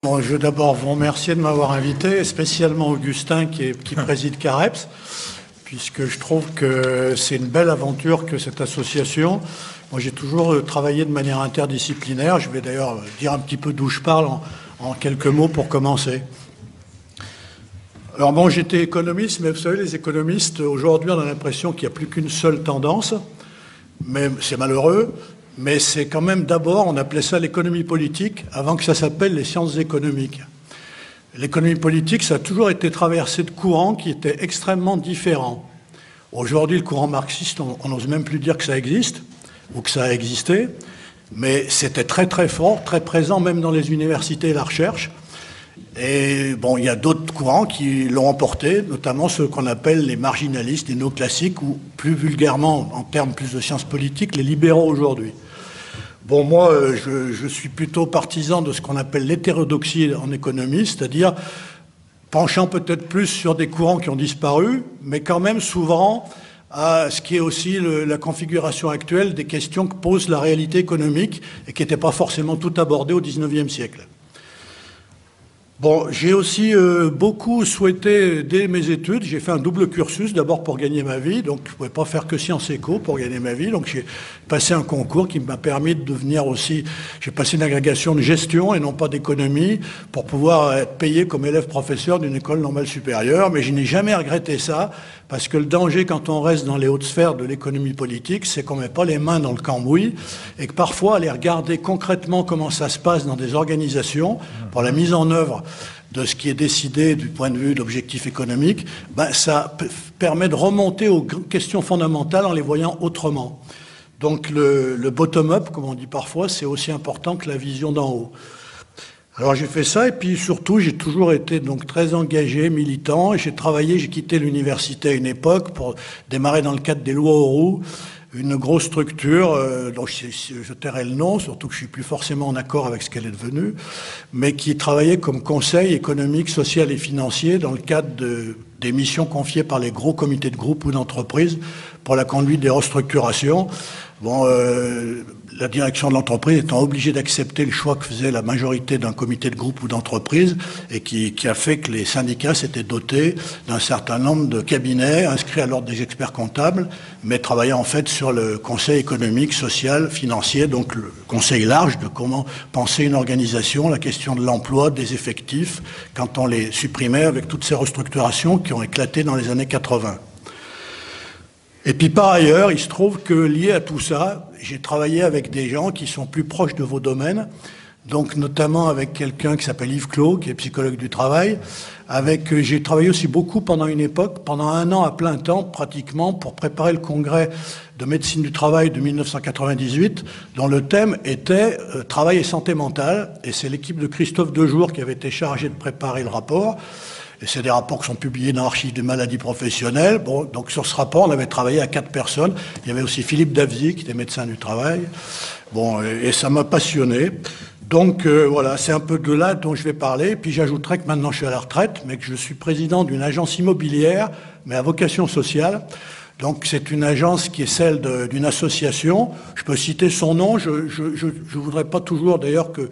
Bon, je veux d'abord vous remercier de m'avoir invité, et spécialement Augustin qui préside CAREPS, puisque je trouve que c'est une belle aventure que cette association. Moi, j'ai toujours travaillé de manière interdisciplinaire. Je vais d'ailleurs dire un petit peu d'où je parle en quelques mots pour commencer. Alors bon, j'étais économiste, mais vous savez, les économistes, aujourd'hui, on a l'impression qu'il n'y a plus qu'une seule tendance, mais c'est malheureux. Mais c'est quand même d'abord, on appelait ça l'économie politique, avant que ça s'appelle les sciences économiques. L'économie politique, ça a toujours été traversé de courants qui étaient extrêmement différents. Aujourd'hui, le courant marxiste, on n'ose même plus dire que ça existe, ou que ça a existé, mais c'était très très fort, très présent même dans les universités et la recherche. Et bon, il y a d'autres courants qui l'ont emporté, notamment ceux qu'on appelle les marginalistes, les néoclassiques, ou plus vulgairement, en termes plus de sciences politiques, les libéraux aujourd'hui. Bon, moi, je suis plutôt partisan de ce qu'on appelle l'hétérodoxie en économie, c'est-à-dire penchant peut-être plus sur des courants qui ont disparu, mais quand même souvent à ce qui est aussi la configuration actuelle des questions que pose la réalité économique et qui n'étaient pas forcément toutes abordées au XIXe siècle. Bon, j'ai aussi beaucoup souhaité, dès mes études, j'ai fait un double cursus, d'abord pour gagner ma vie, donc je ne pouvais pas faire que Sciences Éco pour gagner ma vie, donc j'ai passé un concours qui m'a permis de devenir aussi, j'ai passé une agrégation de gestion et non pas d'économie, pour pouvoir être payé comme élève professeur d'une école normale supérieure, mais je n'ai jamais regretté ça, parce que le danger quand on reste dans les hautes sphères de l'économie politique, c'est qu'on ne met pas les mains dans le cambouis, et que parfois aller regarder concrètement comment ça se passe dans des organisations, pour la mise en œuvre de ce qui est décidé du point de vue d'objectifs économiques, ça permet de remonter aux questions fondamentales en les voyant autrement. Donc le bottom-up, comme on dit parfois, c'est aussi important que la vision d'en haut. Alors j'ai fait ça et puis surtout j'ai toujours été donc très engagé, militant. J'ai travaillé, j'ai quitté l'université à une époque pour démarrer dans le cadre des lois Auroux, une grosse structure dont je tairai le nom, surtout que je suis plus forcément en accord avec ce qu'elle est devenue, mais qui travaillait comme conseil économique, social et financier dans le cadre des missions confiées par les gros comités de groupe ou d'entreprise pour la conduite des restructurations. Bon, la direction de l'entreprise étant obligée d'accepter le choix que faisait la majorité d'un comité de groupe ou d'entreprise et qui a fait que les syndicats s'étaient dotés d'un certain nombre de cabinets inscrits à l'ordre des experts comptables, mais travaillant en fait sur le conseil économique, social, financier, donc le conseil large de comment penser une organisation, la question de l'emploi, des effectifs, quand on les supprimait avec toutes ces restructurations qui ont éclaté dans les années 80. Et puis par ailleurs, il se trouve que lié à tout ça, j'ai travaillé avec des gens qui sont plus proches de vos domaines, donc notamment avec quelqu'un qui s'appelle Yves Clos, qui est psychologue du travail. J'ai travaillé aussi beaucoup pendant une époque, pendant 1 an à plein temps pratiquement, pour préparer le congrès de médecine du travail de 1998, dont le thème était travail et santé mentale. Et c'est l'équipe de Christophe Dejour qui avait été chargée de préparer le rapport. Et c'est des rapports qui sont publiés dans l'Archive des maladies professionnelles. Bon, donc sur ce rapport, on avait travaillé à 4 personnes. Il y avait aussi Philippe Davzy, qui était médecin du travail. Bon, et ça m'a passionné. Donc voilà, c'est un peu de là dont je vais parler. Puis j'ajouterai que maintenant je suis à la retraite, mais que je suis président d'une agence immobilière, mais à vocation sociale. Donc c'est une agence qui est celle d'une association. Je peux citer son nom. Je voudrais pas toujours d'ailleurs que...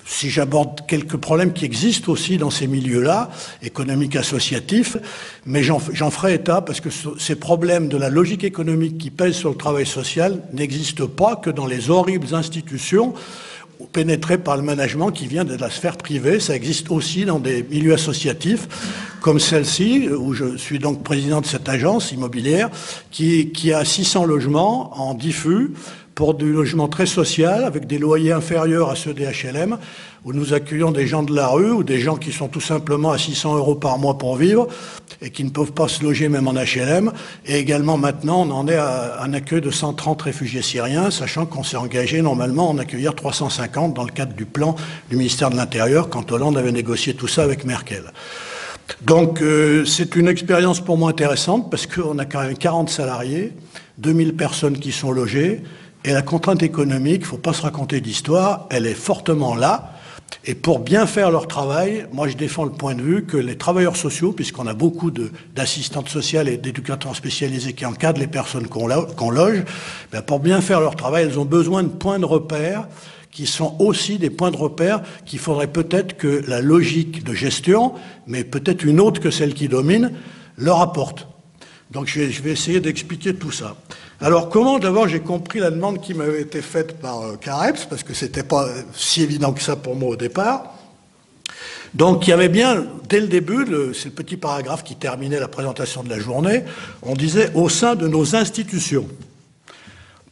Si j'aborde quelques problèmes qui existent aussi dans ces milieux-là, économiques, associatifs, mais j'en ferai état parce que ces problèmes de la logique économique qui pèsent sur le travail social n'existent pas que dans les horribles institutions pénétrées par le management qui vient de la sphère privée. Ça existe aussi dans des milieux associatifs comme celle-ci, où je suis donc président de cette agence immobilière, qui a 600 logements en diffus, pour du logement très social, avec des loyers inférieurs à ceux des HLM, où nous accueillons des gens de la rue ou des gens qui sont tout simplement à 600 € par mois pour vivre et qui ne peuvent pas se loger même en HLM. Et également maintenant, on en est à un accueil de 130 réfugiés syriens, sachant qu'on s'est engagé normalement à en accueillir 350 dans le cadre du plan du ministère de l'Intérieur, quand Hollande avait négocié tout ça avec Merkel. Donc c'est une expérience pour moi intéressante parce qu'on a quand même 40 salariés, 2000 personnes qui sont logées. Et la contrainte économique, il ne faut pas se raconter d'histoire, elle est fortement là. Et pour bien faire leur travail, moi je défends le point de vue que les travailleurs sociaux, puisqu'on a beaucoup d'assistantes sociales et d'éducateurs spécialisés qui encadrent les personnes qu'on loge, pour bien faire leur travail, elles ont besoin de points de repère qui sont aussi des points de repère qu'il faudrait peut-être que la logique de gestion, mais peut-être une autre que celle qui domine, leur apporte. Donc je vais essayer d'expliquer tout ça. Alors comment, d'abord, j'ai compris la demande qui m'avait été faite par Careps, parce que c'était pas si évident que ça pour moi au départ. Donc il y avait bien, dès le début, c'est le petit paragraphe qui terminait la présentation de la journée, on disait « au sein de nos institutions ».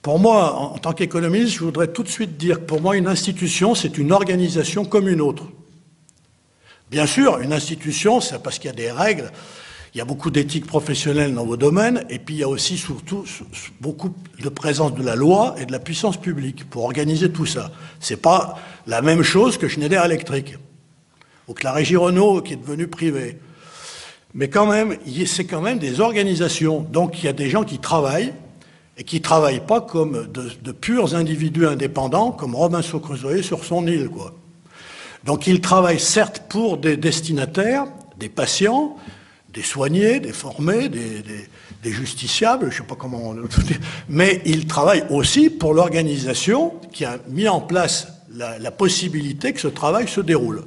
Pour moi, en tant qu'économiste, je voudrais tout de suite dire que pour moi, une institution, c'est une organisation comme une autre. Bien sûr, une institution, c'est parce qu'il y a des règles, il y a beaucoup d'éthique professionnelle dans vos domaines, et puis il y a aussi surtout beaucoup de présence de la loi et de la puissance publique pour organiser tout ça. C'est pas la même chose que Schneider Electric, ou que la Régie Renault qui est devenue privée. Mais quand même, c'est quand même des organisations. Donc il y a des gens qui travaillent, et qui ne travaillent pas comme de purs individus indépendants, comme Robinson Crusoe sur son île, quoi. Donc ils travaillent certes pour des destinataires, des patients, des soignés, des formés, des justiciables, je ne sais pas comment on peut dire, mais ils travaillent aussi pour l'organisation qui a mis en place la possibilité que ce travail se déroule.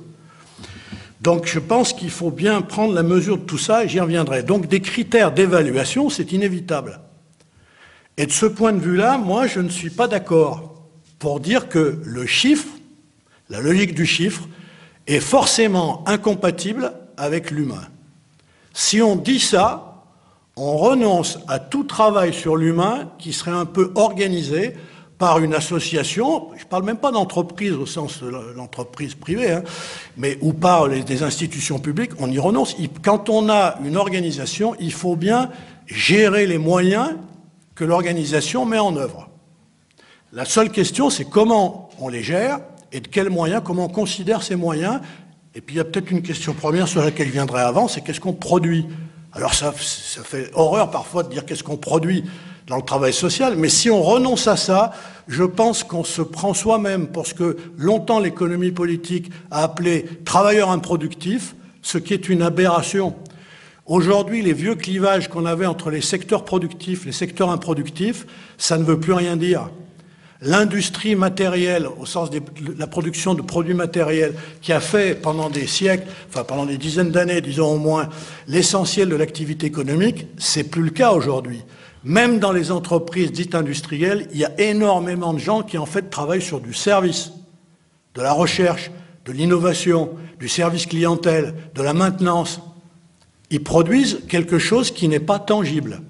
Donc je pense qu'il faut bien prendre la mesure de tout ça, et j'y reviendrai. Donc des critères d'évaluation, c'est inévitable. Et de ce point de vue-là, moi, je ne suis pas d'accord pour dire que le chiffre, la logique du chiffre, est forcément incompatible avec l'humain. Si on dit ça, on renonce à tout travail sur l'humain qui serait un peu organisé par une association, je ne parle même pas d'entreprise au sens de l'entreprise privée, hein, mais ou par des institutions publiques, on y renonce. Quand on a une organisation, il faut bien gérer les moyens que l'organisation met en œuvre. La seule question, c'est comment on les gère et de quels moyens, comment on considère ces moyens. Et puis il y a peut-être une question première sur laquelle je viendrai avant, c'est qu'est-ce qu'on produit. Alors ça fait horreur parfois de dire qu'est-ce qu'on produit dans le travail social, mais si on renonce à ça, je pense qu'on se prend soi-même pour ce que longtemps l'économie politique a appelé travailleur improductif, ce qui est une aberration. Aujourd'hui, les vieux clivages qu'on avait entre les secteurs productifs et les secteurs improductifs, ça ne veut plus rien dire. L'industrie matérielle, au sens de la production de produits matériels, qui a fait pendant des siècles, enfin pendant des dizaines d'années, disons au moins, l'essentiel de l'activité économique, c'est plus le cas aujourd'hui. Même dans les entreprises dites industrielles, il y a énormément de gens qui en fait travaillent sur du service, de la recherche, de l'innovation, du service clientèle, de la maintenance. Ils produisent quelque chose qui n'est pas tangible,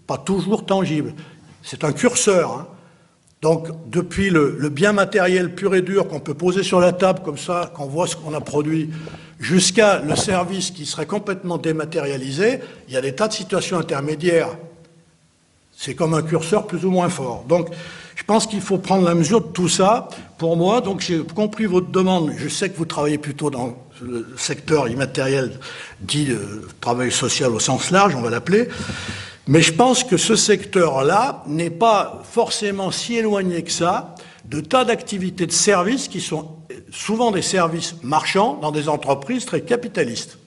pas toujours tangible. C'est un curseur, hein. Donc, depuis le bien matériel pur et dur qu'on peut poser sur la table comme ça, qu'on voit ce qu'on a produit, jusqu'à le service qui serait complètement dématérialisé, il y a des tas de situations intermédiaires. C'est comme un curseur plus ou moins fort. Donc, je pense qu'il faut prendre la mesure de tout ça. Pour moi, donc j'ai compris votre demande. Je sais que vous travaillez plutôt dans le secteur immatériel dit travail social au sens large, on va l'appeler. Mais je pense que ce secteur-là n'est pas forcément si éloigné que ça de tas d'activités de services qui sont souvent des services marchands dans des entreprises très capitalistes.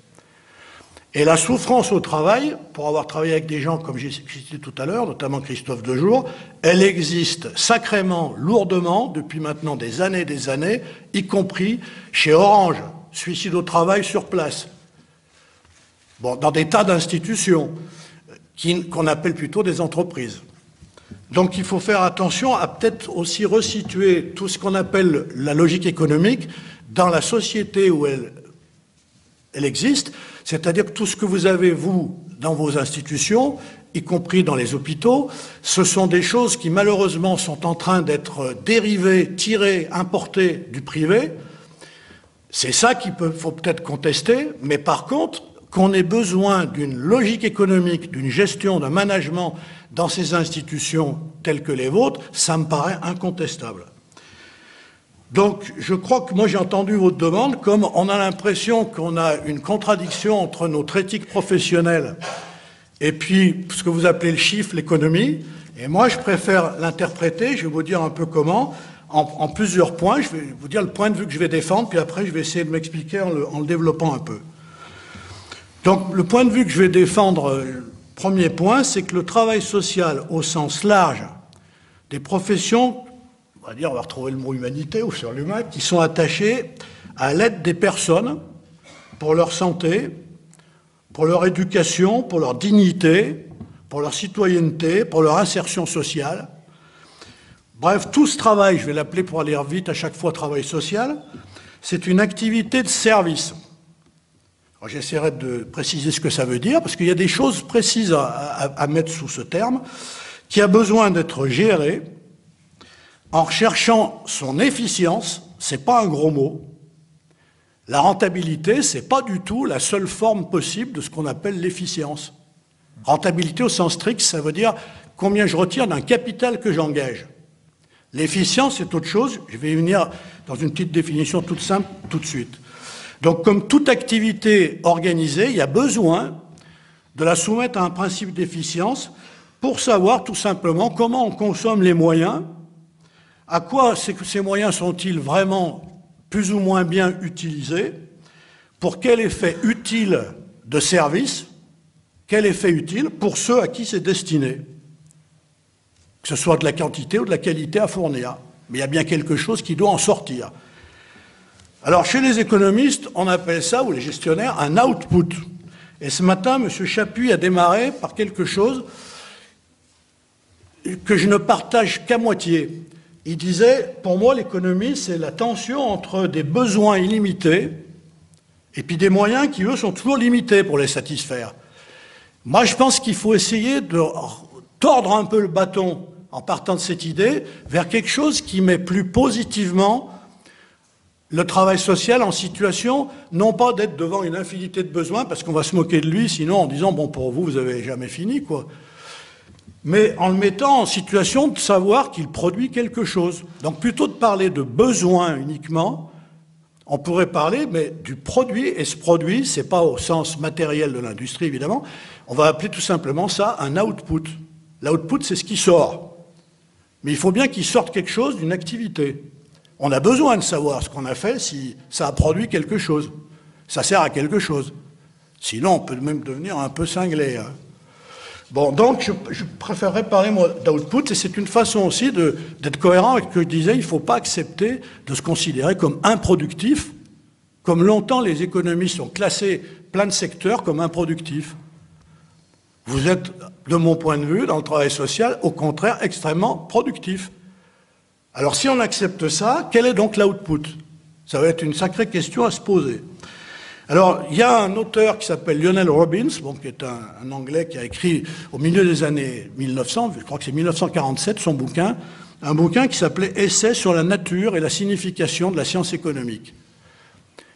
Et la souffrance au travail, pour avoir travaillé avec des gens comme j'ai cité tout à l'heure, notamment Christophe Dejour, elle existe sacrément, lourdement, depuis maintenant des années, y compris chez Orange, suicide au travail sur place. Bon, dans des tas d'institutions qu'on appelle plutôt des entreprises. Donc il faut faire attention à peut-être aussi resituer tout ce qu'on appelle la logique économique dans la société où elle existe, c'est-à-dire que tout ce que vous avez, vous, dans vos institutions, y compris dans les hôpitaux, ce sont des choses qui malheureusement sont en train d'être dérivées, tirées, importées du privé. C'est ça qu'il faut peut-être contester, mais par contre, qu'on ait besoin d'une logique économique, d'une gestion, d'un management dans ces institutions telles que les vôtres, ça me paraît incontestable. Donc, je crois que moi j'ai entendu votre demande comme on a l'impression qu'on a une contradiction entre notre éthique professionnelle et puis ce que vous appelez le chiffre, l'économie. Et moi, je préfère l'interpréter, je vais vous dire un peu comment, en plusieurs points. Je vais vous dire le point de vue que je vais défendre, puis après je vais essayer de m'expliquer en le développant un peu. Donc, le point de vue que je vais défendre, premier point, c'est que le travail social au sens large des professions va dire, on va retrouver le mot humanité ou sur l'humain, qui sont attachés à l'aide des personnes pour leur santé, pour leur éducation, pour leur dignité, pour leur citoyenneté, pour leur insertion sociale. Bref, tout ce travail, je vais l'appeler pour aller vite à chaque fois travail social, c'est une activité de service. J'essaierai de préciser ce que ça veut dire, parce qu'il y a des choses précises à mettre sous ce terme, qui a besoin d'être géré en recherchant son efficience, c'est pas un gros mot. La rentabilité, c'est pas du tout la seule forme possible de ce qu'on appelle l'efficience. Rentabilité au sens strict, ça veut dire combien je retire d'un capital que j'engage. L'efficience, c'est autre chose. Je vais y venir dans une petite définition toute simple tout de suite. Donc, comme toute activité organisée, il y a besoin de la soumettre à un principe d'efficience pour savoir tout simplement comment on consomme les moyens, à quoi ces moyens sont-ils vraiment plus ou moins bien utilisés, pour quel effet utile de service, quel effet utile pour ceux à qui c'est destiné. Que ce soit de la quantité ou de la qualité à fournir. Mais il y a bien quelque chose qui doit en sortir. Alors, chez les économistes, on appelle ça, ou les gestionnaires, un output. Et ce matin, M. Chappuis a démarré par quelque chose que je ne partage qu'à moitié. Il disait, pour moi, l'économie, c'est la tension entre des besoins illimités et puis des moyens qui, eux, sont toujours limités pour les satisfaire. Moi, je pense qu'il faut essayer de tordre un peu le bâton en partant de cette idée vers quelque chose qui met plus positivement le travail social en situation, non pas d'être devant une infinité de besoins, parce qu'on va se moquer de lui, sinon en disant, bon, pour vous, vous avez jamais fini, quoi. Mais en le mettant en situation de savoir qu'il produit quelque chose. Donc plutôt de parler de besoin uniquement, on pourrait parler mais du produit, et ce produit, c'est pas au sens matériel de l'industrie évidemment, on va appeler tout simplement ça un output. L'output, c'est ce qui sort. Mais il faut bien qu'il sorte quelque chose d'une activité. On a besoin de savoir ce qu'on a fait, si ça a produit quelque chose. Ça sert à quelque chose. Sinon, on peut même devenir un peu cinglé, hein. Bon, donc je préférerais parler, moi, d'output, et c'est une façon aussi d'être cohérent avec ce que je disais, il ne faut pas accepter de se considérer comme improductif, comme longtemps les économistes ont classé plein de secteurs comme improductifs. Vous êtes, de mon point de vue, dans le travail social, au contraire, extrêmement productif. Alors si on accepte ça, quel est donc l'output? Ça va être une sacrée question à se poser. Alors, il y a un auteur qui s'appelle Lionel Robbins, bon, qui est un Anglais qui a écrit au milieu des années 1900, je crois que c'est 1947, son bouquin, un bouquin qui s'appelait « Essai sur la nature et la signification de la science économique ».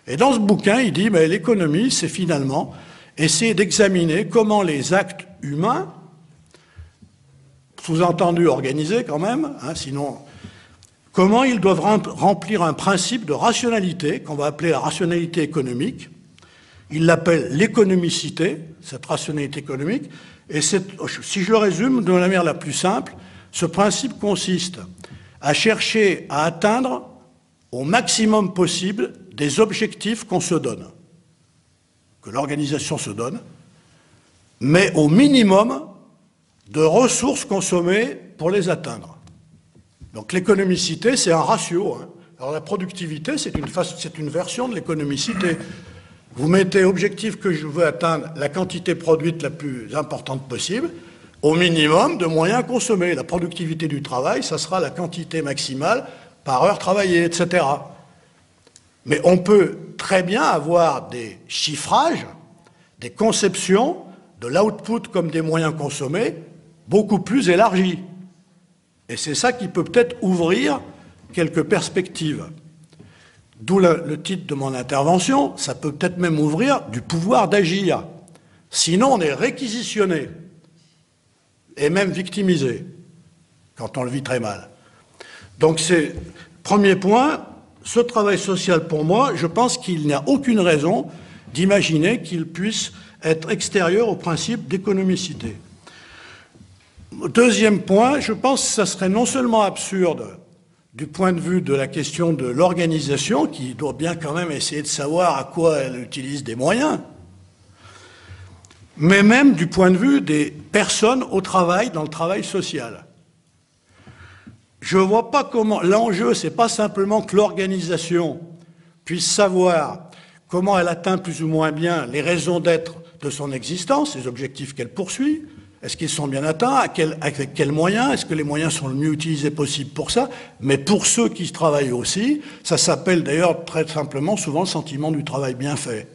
Et dans ce bouquin, il dit mais l'économie, c'est finalement essayer d'examiner comment les actes humains, sous-entendu organisés quand même, hein, sinon, comment ils doivent remplir un principe de rationalité, qu'on va appeler la rationalité économique. Il l'appelle l'économicité, cette rationalité économique, et si je le résume de la manière la plus simple, ce principe consiste à chercher à atteindre au maximum possible des objectifs qu'on se donne, que l'organisation se donne, mais au minimum de ressources consommées pour les atteindre. Donc l'économicité, c'est un ratio, hein. Alors la productivité, c'est une version de l'économicité. Vous mettez objectif que je veux atteindre la quantité produite la plus importante possible, au minimum de moyens consommés. La productivité du travail, ça sera la quantité maximale par heure travaillée, etc. Mais on peut très bien avoir des chiffrages, des conceptions de l'output comme des moyens consommés beaucoup plus élargis. Et c'est ça qui peut peut-être ouvrir quelques perspectives. D'où le titre de mon intervention, ça peut peut-être même ouvrir du pouvoir d'agir. Sinon, on est réquisitionné et même victimisé, quand on le vit très mal. Donc, c'est premier point, ce travail social, pour moi, je pense qu'il n'y a aucune raison d'imaginer qu'il puisse être extérieur au principe d'économicité. Deuxième point, je pense que ça serait non seulement absurde du point de vue de la question de l'organisation, qui doit bien quand même essayer de savoir à quoi elle utilise des moyens, mais même du point de vue des personnes au travail, dans le travail social. je ne vois pas comment... L'enjeu, ce n'est pas simplement que l'organisation puisse savoir comment elle atteint plus ou moins bien les raisons d'être de son existence, les objectifs qu'elle poursuit, est-ce qu'ils sont bien atteints, avec quels moyens, est-ce que les moyens sont le mieux utilisés possible pour ça, mais pour ceux qui travaillent aussi, ça s'appelle d'ailleurs très simplement souvent le sentiment du travail bien fait.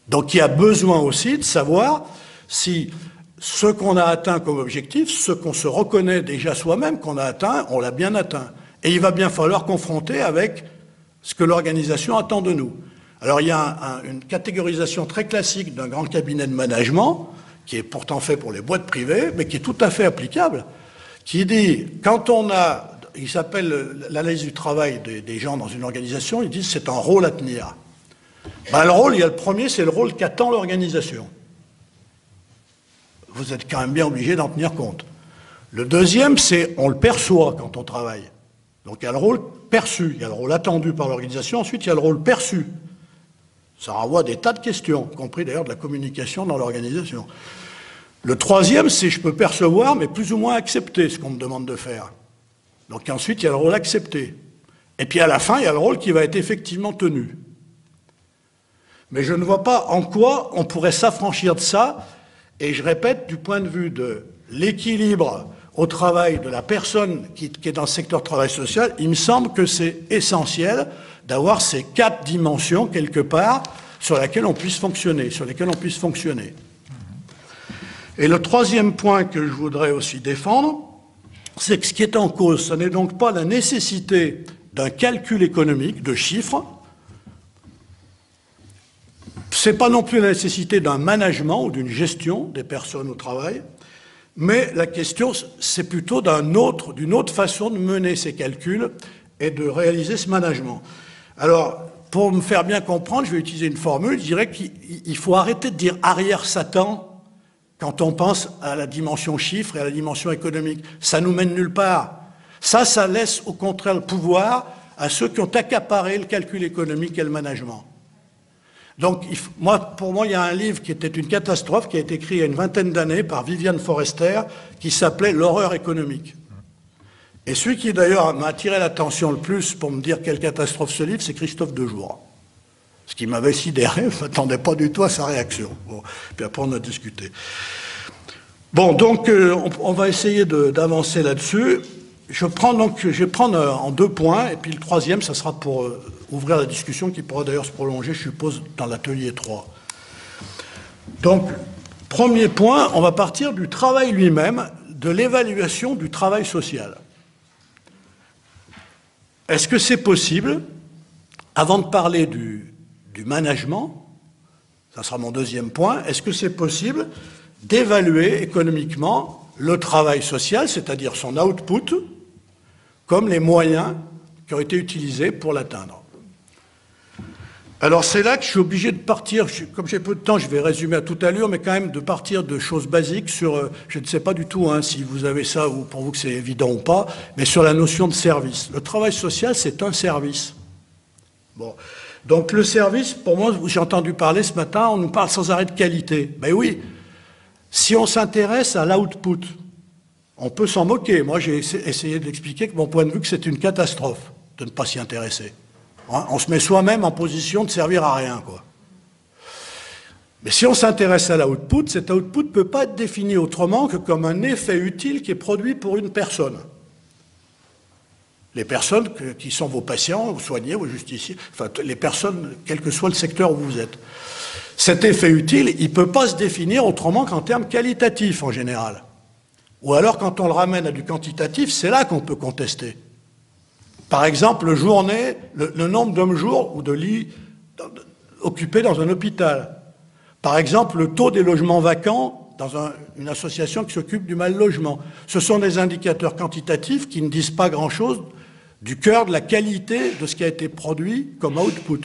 Donc il y a besoin aussi de savoir si ce qu'on a atteint comme objectif, ce qu'on se reconnaît déjà soi-même qu'on a atteint, on l'a bien atteint. Et il va bien falloir confronter avec ce que l'organisation attend de nous. Alors il y a une catégorisation très classique d'un grand cabinet de management, qui est pourtant fait pour les boîtes privées, mais qui est tout à fait applicable, qui dit, quand on a, il s'appelle l'analyse du travail des gens dans une organisation, ils disent c'est un rôle à tenir. Ben, le rôle, il y a le premier, c'est le rôle qu'attend l'organisation. Vous êtes quand même bien obligé d'en tenir compte. Le deuxième, c'est on le perçoit quand on travaille. Donc il y a le rôle perçu, il y a le rôle attendu par l'organisation, ensuite il y a le rôle perçu. Ça renvoie à des tas de questions, y compris d'ailleurs de la communication dans l'organisation. Le troisième, c'est je peux percevoir, mais plus ou moins accepter ce qu'on me demande de faire. Donc ensuite, il y a le rôle accepté. Et puis à la fin, il y a le rôle qui va être effectivement tenu. Mais je ne vois pas en quoi on pourrait s'affranchir de ça, et je répète, du point de vue de l'équilibre au travail de la personne qui est dans le secteur travail social, il me semble que c'est essentiel d'avoir ces 4 dimensions, quelque part, sur lesquelles on puisse fonctionner, Et le troisième point que je voudrais aussi défendre, c'est que ce qui est en cause, ce n'est donc pas la nécessité d'un calcul économique, de chiffres, ce n'est pas non plus la nécessité d'un management ou d'une gestion des personnes au travail, mais la question, c'est plutôt d'une autre façon de mener ces calculs et de réaliser ce management. Alors, pour me faire bien comprendre, je vais utiliser une formule, je dirais qu'il faut arrêter de dire arrière-Satan quand on pense à la dimension chiffre et à la dimension économique. Ça nous mène nulle part. Ça laisse au contraire le pouvoir à ceux qui ont accaparé le calcul économique et le management. Donc, pour moi, il y a un livre qui était une catastrophe, qui a été écrit il y a une vingtaine d'années par Viviane Forester, qui s'appelait « L'horreur économique ». Et celui qui, d'ailleurs, m'a attiré l'attention le plus pour me dire quelle catastrophe ce livre, c'est Christophe Dejour. Ce qui m'avait sidéré, je ne m'attendais pas du tout à sa réaction. Bon, puis après, on a discuté. Bon, donc, on va essayer d'avancer là-dessus. Je vais prendre en 2 points, et puis le troisième, ça sera pour ouvrir la discussion, qui pourra d'ailleurs se prolonger, je suppose, dans l'atelier 3. Donc, premier point, on va partir du travail lui-même, de l'évaluation du travail social. Est-ce que c'est possible, avant de parler du management, ça sera mon deuxième point, est-ce que c'est possible d'évaluer économiquement le travail social, c'est-à-dire son output, comme les moyens qui ont été utilisés pour l'atteindre? Alors c'est là que je suis obligé de partir, comme j'ai peu de temps, je vais résumer à toute allure, mais quand même de partir de choses basiques sur, je ne sais pas du tout si vous avez ça ou pour vous que c'est évident ou pas, mais sur la notion de service. Le travail social, c'est un service. Bon. Donc le service, pour moi, j'ai entendu parler ce matin, on nous parle sans arrêt de qualité. Ben oui, si on s'intéresse à l'output, on peut s'en moquer. Moi, j'ai essayé de l'expliquer que mon point de vue, que c'est une catastrophe de ne pas s'y intéresser. On se met soi-même en position de servir à rien, quoi. Mais si on s'intéresse à l'output, cet output ne peut pas être défini autrement que comme un effet utile qui est produit pour une personne. Les personnes qui sont vos patients, vos soignés, vos justiciers, enfin les personnes, quel que soit le secteur où vous êtes. Cet effet utile, il ne peut pas se définir autrement qu'en termes qualitatifs en général. Ou alors quand on le ramène à du quantitatif, c'est là qu'on peut contester. Par exemple, le nombre d'hommes-jours ou de lits occupés dans un hôpital. Par exemple, le taux des logements vacants dans une association qui s'occupe du mal-logement. Ce sont des indicateurs quantitatifs qui ne disent pas grand-chose du cœur de la qualité de ce qui a été produit comme output.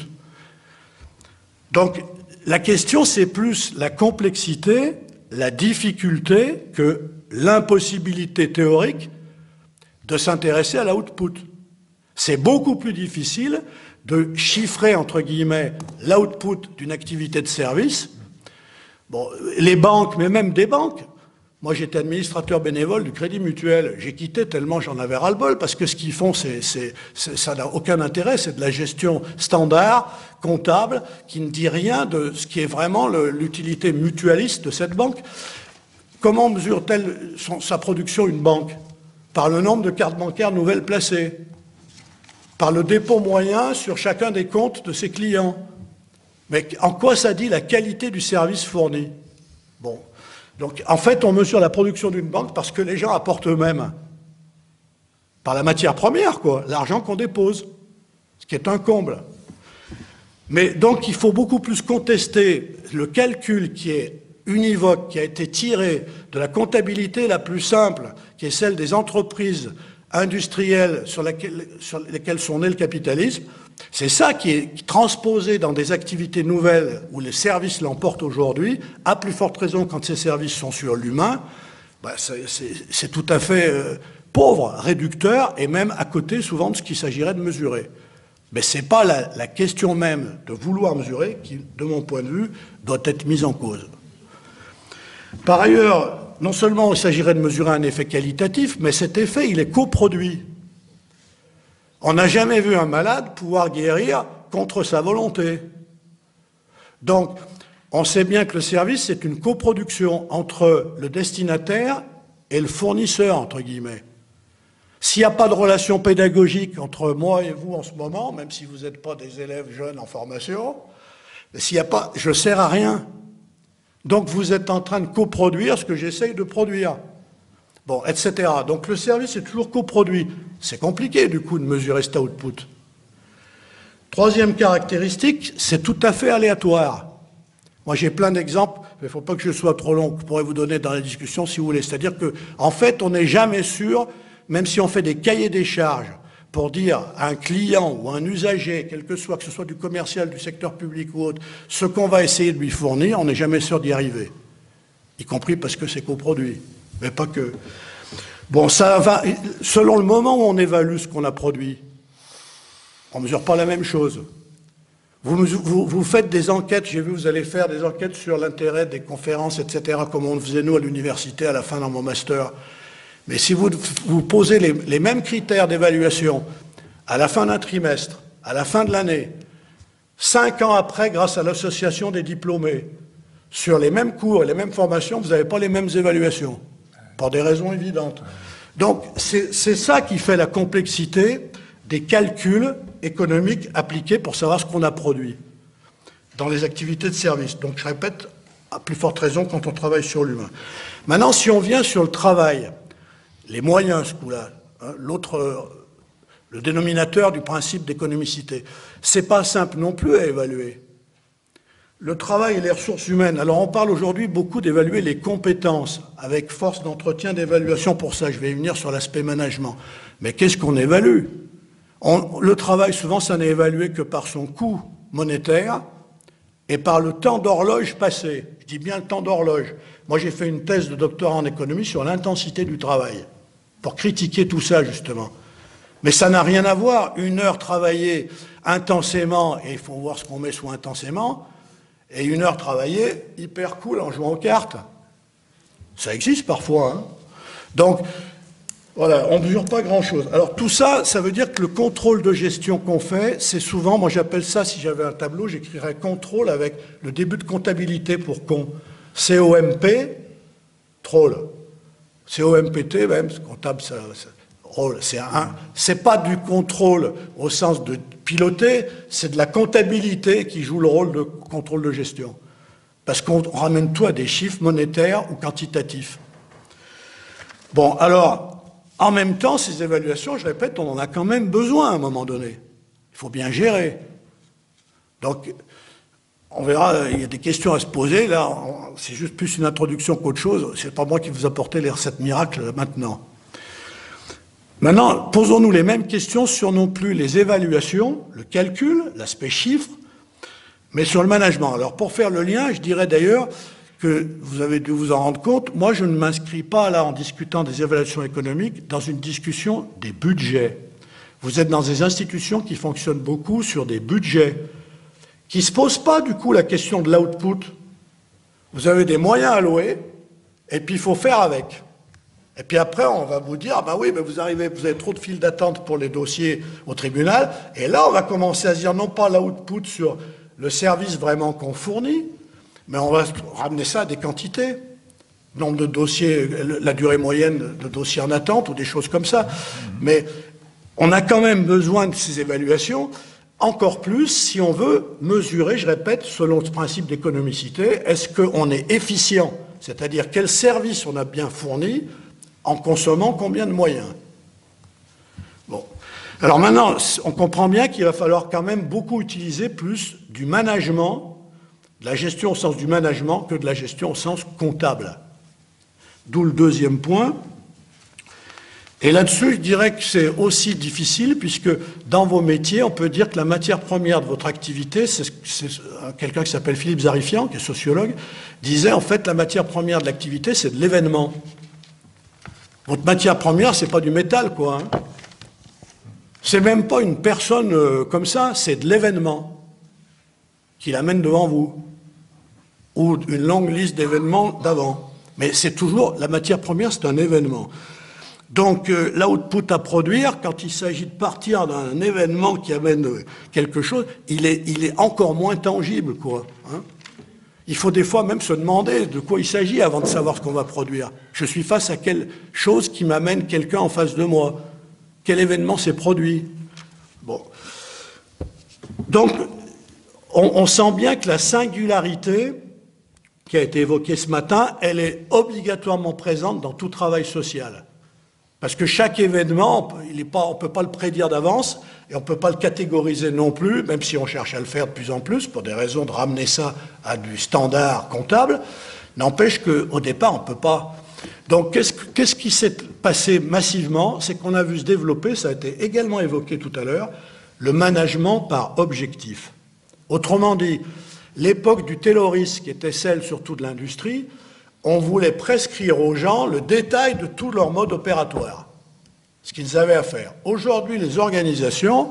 Donc, la question, c'est plus la complexité, la difficulté que l'impossibilité théorique de s'intéresser à l'output. C'est beaucoup plus difficile de chiffrer, entre guillemets, l'output d'une activité de service. Bon, les banques, mais même des banques, Moi, j'étais administrateur bénévole du Crédit Mutuel. J'ai quitté tellement j'en avais ras-le-bol, parce que ce qu'ils font, ça n'a aucun intérêt. C'est de la gestion standard, comptable, qui ne dit rien de ce qui est vraiment l'utilité mutualiste de cette banque. Comment mesure-t-elle sa production, une banque? Par le nombre de cartes bancaires nouvelles placées, par le dépôt moyen sur chacun des comptes de ses clients. Mais en quoi ça dit la qualité du service fourni? Bon. Donc, en fait, on mesure la production d'une banque parce que les gens apportent eux-mêmes, par la matière première, quoi, l'argent qu'on dépose, ce qui est un comble. Mais donc, il faut beaucoup plus contester le calcul qui est univoque, qui a été tiré de la comptabilité la plus simple, qui est celle des entreprises industrielles sur lesquelles sont nés le capitalisme. C'est ça qui est transposé dans des activités nouvelles où les services l'emportent aujourd'hui, à plus forte raison quand ces services sont sur l'humain. Ben c'est tout à fait pauvre, réducteur, et même à côté souvent de ce qu'il s'agirait de mesurer. Mais ce n'est pas la question même de vouloir mesurer qui, de mon point de vue, doit être mise en cause. Par ailleurs, non seulement il s'agirait de mesurer un effet qualitatif, mais cet effet, il est coproduit. On n'a jamais vu un malade pouvoir guérir contre sa volonté. Donc, on sait bien que le service, c'est une coproduction entre le destinataire et le fournisseur, entre guillemets. S'il n'y a pas de relation pédagogique entre moi et vous en ce moment, même si vous n'êtes pas des élèves jeunes en formation, s'il n'y a pas, je ne sers à rien. Donc, vous êtes en train de coproduire ce que j'essaye de produire. Bon, etc. Donc le service est toujours coproduit. C'est compliqué, du coup, de mesurer cet output. Troisième caractéristique, c'est tout à fait aléatoire. Moi, j'ai plein d'exemples, mais il ne faut pas que je sois trop long, je pourrais vous donner dans la discussion si vous voulez. C'est-à-dire qu'en fait, on n'est jamais sûr, même si on fait des cahiers des charges, pour dire à un client ou à un usager, quel que ce soit du commercial, du secteur public ou autre, ce qu'on va essayer de lui fournir, on n'est jamais sûr d'y arriver. Y compris parce que c'est coproduit. Mais pas que. Bon, ça va, selon le moment où on évalue ce qu'on a produit, on ne mesure pas la même chose. Vous faites des enquêtes, j'ai vu, vous allez faire des enquêtes sur l'intérêt des conférences, etc., comme on le faisait nous à l'université à la fin dans mon master. Mais si vous posez les mêmes critères d'évaluation à la fin d'un trimestre, à la fin de l'année, 5 ans après, grâce à l'association des diplômés, sur les mêmes cours et les mêmes formations, vous n'avez pas les mêmes évaluations. Pour des raisons évidentes. Donc, c'est ça qui fait la complexité des calculs économiques appliqués pour savoir ce qu'on a produit dans les activités de service. Donc, je répète, à plus forte raison quand on travaille sur l'humain. Maintenant, si on vient sur le travail, les moyens, ce coup-là, hein, le dénominateur du principe d'économicité, c'est pas simple non plus à évaluer. Le travail et les ressources humaines. Alors on parle aujourd'hui beaucoup d'évaluer les compétences, avec force d'entretien d'évaluation pour ça. Je vais y venir sur l'aspect management. Mais qu'est-ce qu'on évalue? Le travail, souvent, ça n'est évalué que par son coût monétaire et par le temps d'horloge passé. Je dis bien le temps d'horloge. Moi, j'ai fait une thèse de doctorat en économie sur l'intensité du travail, pour critiquer tout ça, justement. Mais ça n'a rien à voir. Une heure travaillée intensément, et il faut voir ce qu'on met sous intensément, et une heure travaillée, hyper cool en jouant aux cartes. Ça existe parfois. Hein. Donc, voilà, on ne mesure pas grand-chose. Alors tout ça, ça veut dire que le contrôle de gestion qu'on fait, c'est souvent, moi j'appelle ça, si j'avais un tableau, j'écrirais contrôle avec le début de comptabilité pour con. C-O-M-P, troll. C-O-M-P-T, même, comptable, c'est pas du contrôle au sens de piloter, c'est de la comptabilité qui joue le rôle de contrôle de gestion. Parce qu'on ramène tout à des chiffres monétaires ou quantitatifs. Bon, alors, en même temps, ces évaluations, je répète, on en a quand même besoin à un moment donné. Il faut bien gérer. Donc, on verra, il y a des questions à se poser. Là, c'est juste plus une introduction qu'autre chose. C'est pas moi qui vous apportais les recettes miracles maintenant. Maintenant, posons-nous les mêmes questions sur non plus les évaluations, le calcul, l'aspect chiffre, mais sur le management. Alors, pour faire le lien, je dirais d'ailleurs que vous avez dû vous en rendre compte, moi, je ne m'inscris pas, là, en discutant des évaluations économiques, dans une discussion des budgets. Vous êtes dans des institutions qui fonctionnent beaucoup sur des budgets, qui ne se posent pas, du coup, la question de l'output. Vous avez des moyens alloués, et puis il faut faire avec. Et puis après, on va vous dire, ah ben oui, mais vous avez trop de files d'attente pour les dossiers au tribunal, et là, on va commencer à se dire, non pas l'output sur le service vraiment qu'on fournit, mais on va ramener ça à des quantités. Nombre de dossiers, la durée moyenne de dossiers en attente, ou des choses comme ça. Mais on a quand même besoin de ces évaluations, encore plus si on veut mesurer, je répète, selon ce principe d'économicité, est-ce qu'on est efficient, c'est-à-dire quel service on a bien fourni, en consommant combien de moyens. Bon. Alors maintenant, on comprend bien qu'il va falloir quand même beaucoup utiliser plus du management, de la gestion au sens du management, que de la gestion au sens comptable. D'où le deuxième point. Et là-dessus, je dirais que c'est aussi difficile, puisque dans vos métiers, on peut dire que la matière première de votre activité, c'est quelqu'un qui s'appelle Philippe Zarifian, qui est sociologue, disait en fait la matière première de l'activité, c'est de l'événement. Votre matière première, c'est pas du métal, quoi. Hein. C'est même pas une personne comme ça, c'est de l'événement qui l'amène devant vous. Ou une longue liste d'événements d'avant. Mais c'est toujours, la matière première, c'est un événement. Donc, l'output à produire, quand il s'agit de partir d'un événement qui amène quelque chose, il est encore moins tangible, quoi. Hein. Il faut des fois même se demander de quoi il s'agit avant de savoir ce qu'on va produire. Je suis face à quelle chose qui m'amène quelqu'un en face de moi. Quel événement s'est produit? Bon. Donc, on sent bien que la singularité qui a été évoquée ce matin, elle est obligatoirement présente dans tout travail social. Parce que chaque événement, on ne peut pas le prédire d'avance et on ne peut pas le catégoriser non plus, même si on cherche à le faire de plus en plus, pour des raisons de ramener ça à du standard comptable. N'empêche qu'au départ, on ne peut pas. Donc, qu'est-ce qui s'est passé massivement? C'est qu'on a vu se développer, ça a été également évoqué tout à l'heure, le management par objectif. Autrement dit, l'époque du taylorisme, qui était celle surtout de l'industrie, on voulait prescrire aux gens le détail de tout leur mode opératoire, ce qu'ils avaient à faire. Aujourd'hui, les organisations,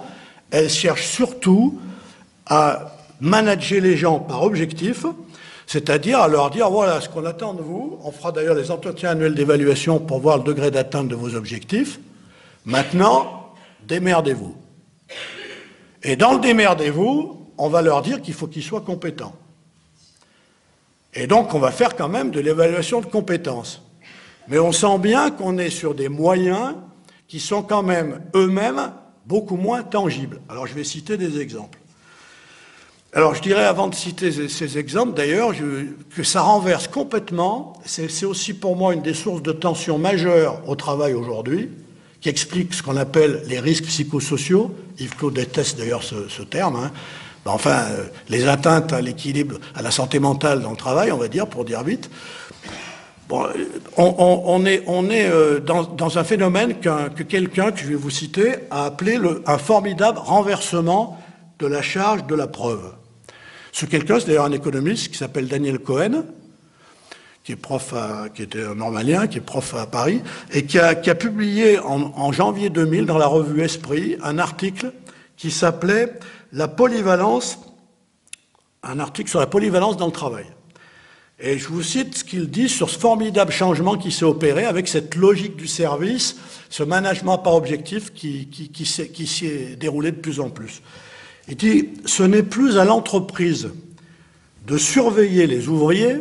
elles cherchent surtout à manager les gens par objectif, c'est-à-dire à leur dire, voilà ce qu'on attend de vous. On fera d'ailleurs les entretiens annuels d'évaluation pour voir le degré d'atteinte de vos objectifs. Maintenant, démerdez-vous. Et dans le démerdez-vous, on va leur dire qu'il faut qu'ils soient compétents. Et donc, on va faire quand même de l'évaluation de compétences. Mais on sent bien qu'on est sur des moyens qui sont quand même eux-mêmes beaucoup moins tangibles. Alors, je vais citer des exemples. Alors, je dirais, avant de citer ces exemples, d'ailleurs, que ça renverse complètement. C'est aussi pour moi une des sources de tension majeure au travail aujourd'hui, qui explique ce qu'on appelle les risques psychosociaux. Yves Clos déteste d'ailleurs ce terme, hein. Enfin, les atteintes à l'équilibre, à la santé mentale dans le travail, on va dire, pour dire vite. Bon, on est dans un phénomène que quelqu'un, que je vais vous citer, a appelé un formidable renversement de la charge de la preuve. Ce quelqu'un, c'est d'ailleurs un économiste qui s'appelle Daniel Cohen, qui était un normalien, qui est prof à Paris, et qui a publié en janvier 2000 dans la revue Esprit un article qui s'appelait la polyvalence, un article sur la polyvalence dans le travail. Et je vous cite ce qu'il dit sur ce formidable changement qui s'est opéré avec cette logique du service, ce management par objectif qui s'est déroulé de plus en plus. Il dit « Ce n'est plus à l'entreprise de surveiller les ouvriers »,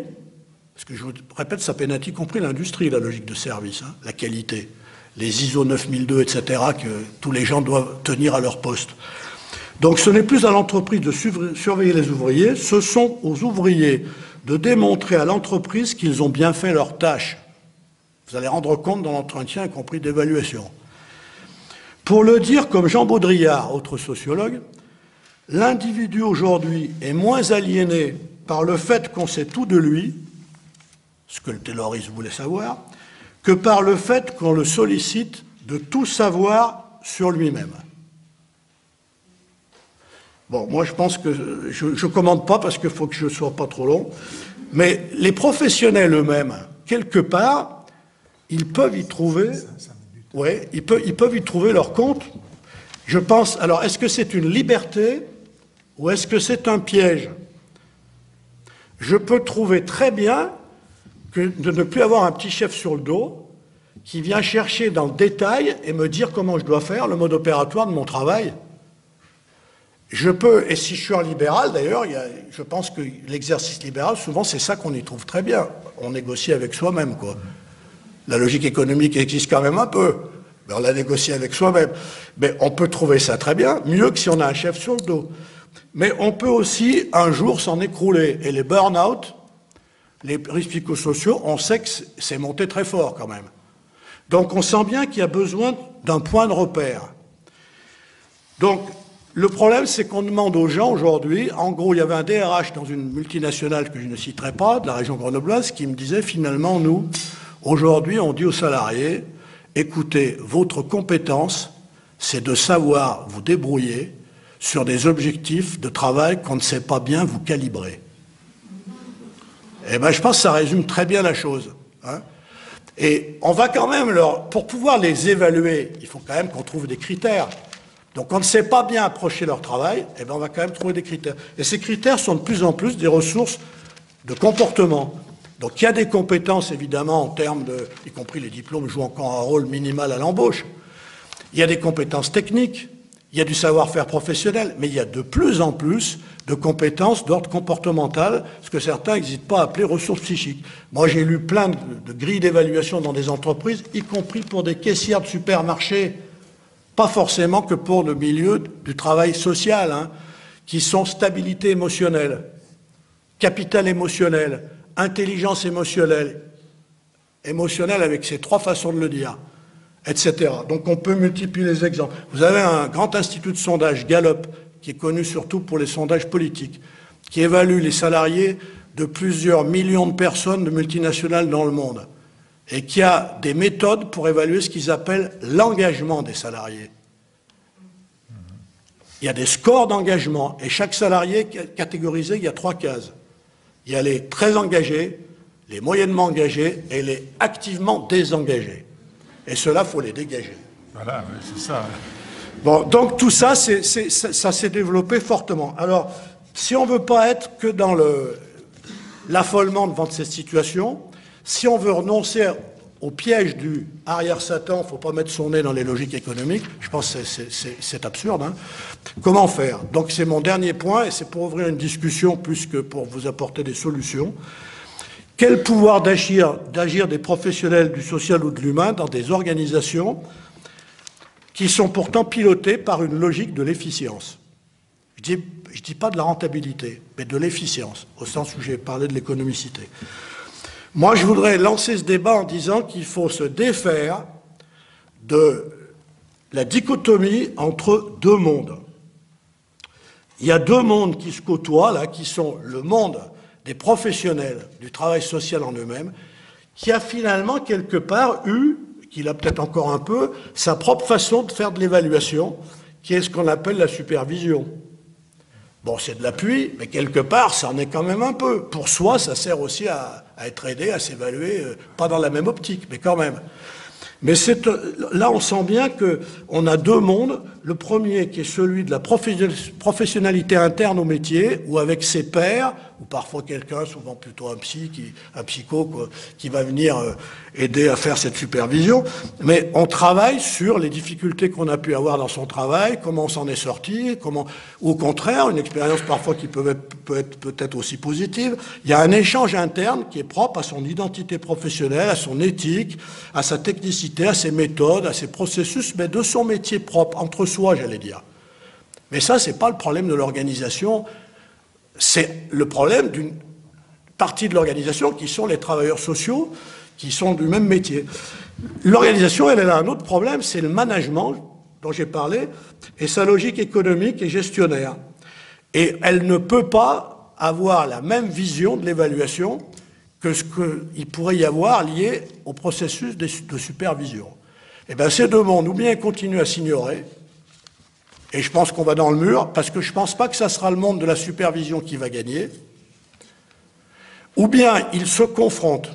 parce que je vous répète, ça peine y compris l'industrie, la logique de service, hein, la qualité, les ISO 9002, etc., que tous les gens doivent tenir à leur poste. Donc ce n'est plus à l'entreprise de surveiller les ouvriers, ce sont aux ouvriers de démontrer à l'entreprise qu'ils ont bien fait leur tâche. Vous allez rendre compte dans l'entretien, y compris d'évaluation. Pour le dire comme Jean Baudrillard, autre sociologue, l'individu aujourd'hui est moins aliéné par le fait qu'on sait tout de lui, ce que le tayloriste voulait savoir, que par le fait qu'on le sollicite de tout savoir sur lui-même. Bon, moi je pense que je ne commande pas parce qu'il faut que je ne sois pas trop long, mais les professionnels eux-mêmes, quelque part, ils peuvent y trouver, ouais, ils peuvent y trouver leur compte. Je pense, alors est-ce que c'est une liberté ou est-ce que c'est un piège? Je peux trouver très bien que de ne plus avoir un petit chef sur le dos qui vient chercher dans le détail et me dire comment je dois faire le mode opératoire de mon travail. Je peux, et si je suis un libéral d'ailleurs, je pense que l'exercice libéral, souvent c'est ça qu'on y trouve très bien. On négocie avec soi-même, quoi. La logique économique existe quand même un peu, mais on la négocie avec soi-même. Mais on peut trouver ça très bien, mieux que si on a un chef sur le dos. Mais on peut aussi un jour s'en écrouler. Et les burn-out, les risques psychosociaux, on sait que c'est monté très fort quand même. Donc on sent bien qu'il y a besoin d'un point de repère. Donc le problème, c'est qu'on demande aux gens aujourd'hui, en gros, il y avait un DRH dans une multinationale que je ne citerai pas, de la région grenobloise, qui me disait finalement, nous, aujourd'hui, on dit aux salariés, écoutez, votre compétence, c'est de savoir vous débrouiller sur des objectifs de travail qu'on ne sait pas bien vous calibrer. Eh bien, je pense que ça résume très bien la chose, hein. Et on va quand même pour pouvoir les évaluer, il faut quand même qu'on trouve des critères. Donc on ne sait pas bien approcher leur travail, eh bien on va quand même trouver des critères. Et ces critères sont de plus en plus des ressources de comportement. Donc il y a des compétences évidemment en termes de, y compris les diplômes jouent encore un rôle minimal à l'embauche. Il y a des compétences techniques, il y a du savoir-faire professionnel, mais il y a de plus en plus de compétences d'ordre comportemental, ce que certains n'hésitent pas à appeler ressources psychiques. Moi, j'ai lu plein de grilles d'évaluation dans des entreprises, y compris pour des caissières de supermarchés, pas forcément que pour le milieu du travail social, hein, qui sont stabilité émotionnelle, capital émotionnel, intelligence émotionnelle, émotionnelle avec ces trois façons de le dire, etc. Donc on peut multiplier les exemples. Vous avez un grand institut de sondage, Gallup, qui est connu surtout pour les sondages politiques, qui évalue les salariés de plusieurs millions de personnes de multinationales dans le monde, et qui a des méthodes pour évaluer ce qu'ils appellent l'engagement des salariés. Il y a des scores d'engagement, et chaque salarié catégorisé, il y a 3 cases. Il y a les très engagés, les moyennement engagés et les activement désengagés. Et ceux-là, il faut les dégager. Voilà, c'est ça. Bon, donc tout ça, ça s'est développé fortement. Alors, si on ne veut pas être que dans l'affolement devant cette situation, si on veut renoncer au piège du arrière-Satan, il ne faut pas mettre son nez dans les logiques économiques, je pense que c'est absurde, hein. Comment faire? Donc c'est mon dernier point, et c'est pour ouvrir une discussion plus que pour vous apporter des solutions. Quel pouvoir d'agir des professionnels du social ou de l'humain dans des organisations qui sont pourtant pilotées par une logique de l'efficience? Je dis pas de la rentabilité, mais de l'efficience, au sens où j'ai parlé de l'économicité. Moi, je voudrais lancer ce débat en disant qu'il faut se défaire de la dichotomie entre deux mondes. Il y a deux mondes qui se côtoient, là, qui sont le monde des professionnels du travail social en eux-mêmes, qui a finalement quelque part eu, qu'il a peut-être encore un peu, sa propre façon de faire de l'évaluation, qui est ce qu'on appelle la supervision. Bon, c'est de l'appui, mais quelque part, ça en est quand même un peu. Pour soi, ça sert aussi à être aidé, à s'évaluer, pas dans la même optique, mais quand même. Mais là, on sent bien qu'on a deux mondes. Le premier qui est celui de la professionnalité interne au métier, ou avec ses pairs, ou parfois quelqu'un, souvent plutôt un psycho, quoi, qui va venir aider à faire cette supervision. Mais on travaille sur les difficultés qu'on a pu avoir dans son travail, comment on s'en est sorti, ou au contraire, une expérience parfois qui peut être peut-être aussi positive. Il y a un échange interne qui est propre à son identité professionnelle, à son éthique, à sa technicité, à ses méthodes, à ses processus, mais de son métier propre, entre soi, j'allais dire. Mais ça, c'est pas le problème de l'organisation, c'est le problème d'une partie de l'organisation qui sont les travailleurs sociaux, qui sont du même métier. L'organisation, elle a un autre problème, c'est le management, dont j'ai parlé, et sa logique économique et gestionnaire. Et elle ne peut pas avoir la même vision de l'évaluation que ce qu'il pourrait y avoir lié au processus de supervision. Eh bien, ces deux mondes, ou bien ils continuent à s'ignorer, et je pense qu'on va dans le mur, parce que je ne pense pas que ça sera le monde de la supervision qui va gagner, ou bien ils se confrontent,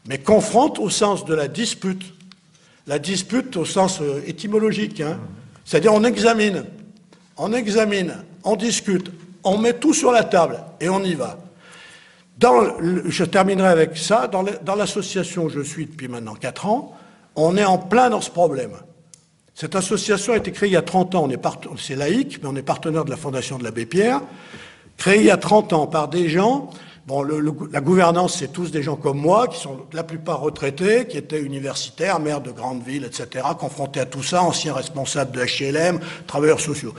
mais confrontent au sens de la dispute au sens étymologique, hein. C'est-à-dire on examine, on discute, on met tout sur la table, et on y va. Je terminerai avec ça. Dans l'association où je suis depuis maintenant 4 ans, on est en plein dans ce problème. Cette association a été créée il y a 30 ans. C'est laïque, mais on est partenaire de la Fondation de l'Abbé Pierre. Créée il y a 30 ans par des gens... Bon, la gouvernance, c'est tous des gens comme moi, qui sont la plupart retraités, qui étaient universitaires, maires de grandes villes, etc., confrontés à tout ça, anciens responsables de HLM, travailleurs sociaux.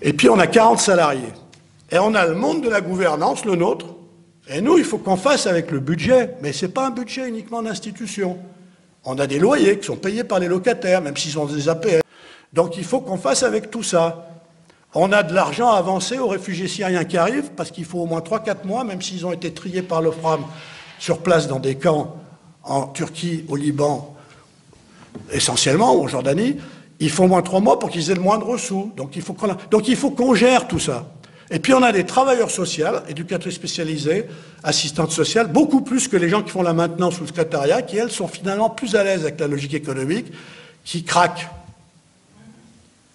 Et puis on a 40 salariés. Et on a le monde de la gouvernance, le nôtre. Et nous, il faut qu'on fasse avec le budget. Mais ce n'est pas un budget uniquement d'institution. On a des loyers qui sont payés par les locataires, même s'ils ont des APL. Donc il faut qu'on fasse avec tout ça. On a de l'argent à avancer aux réfugiés syriens qui arrivent, parce qu'il faut au moins 3-4 mois, même s'ils ont été triés par l'OFPRAM sur place dans des camps en Turquie, au Liban, essentiellement, ou en Jordanie, il faut au moins 3 mois pour qu'ils aient le moindre sou. Donc il faut qu'on gère tout ça. Et puis on a des travailleurs sociaux, éducatrices spécialisées, assistantes sociales, beaucoup plus que les gens qui font la maintenance ou le secrétariat, qui elles sont finalement plus à l'aise avec la logique économique, qui craquent.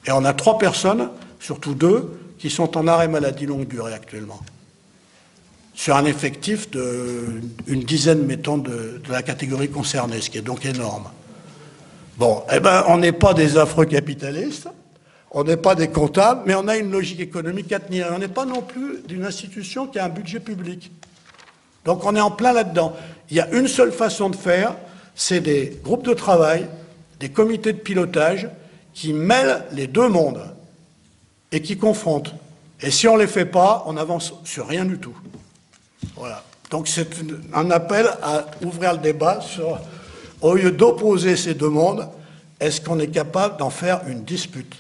Et on a 3 personnes, surtout 2, qui sont en arrêt maladie longue durée actuellement, sur un effectif d'une dizaine, mettons, de la catégorie concernée, ce qui est donc énorme. Bon, eh ben, on n'est pas des affreux capitalistes, on n'est pas des comptables, mais on a une logique économique à tenir. On n'est pas non plus d'une institution qui a un budget public. Donc on est en plein là-dedans. Il y a une seule façon de faire, c'est des groupes de travail, des comités de pilotage qui mêlent les deux mondes et qui confrontent. Et si on ne les fait pas, on n'avance sur rien du tout. Voilà. Donc c'est un appel à ouvrir le débat sur, au lieu d'opposer ces deux mondes, est-ce qu'on est capable d'en faire une dispute ?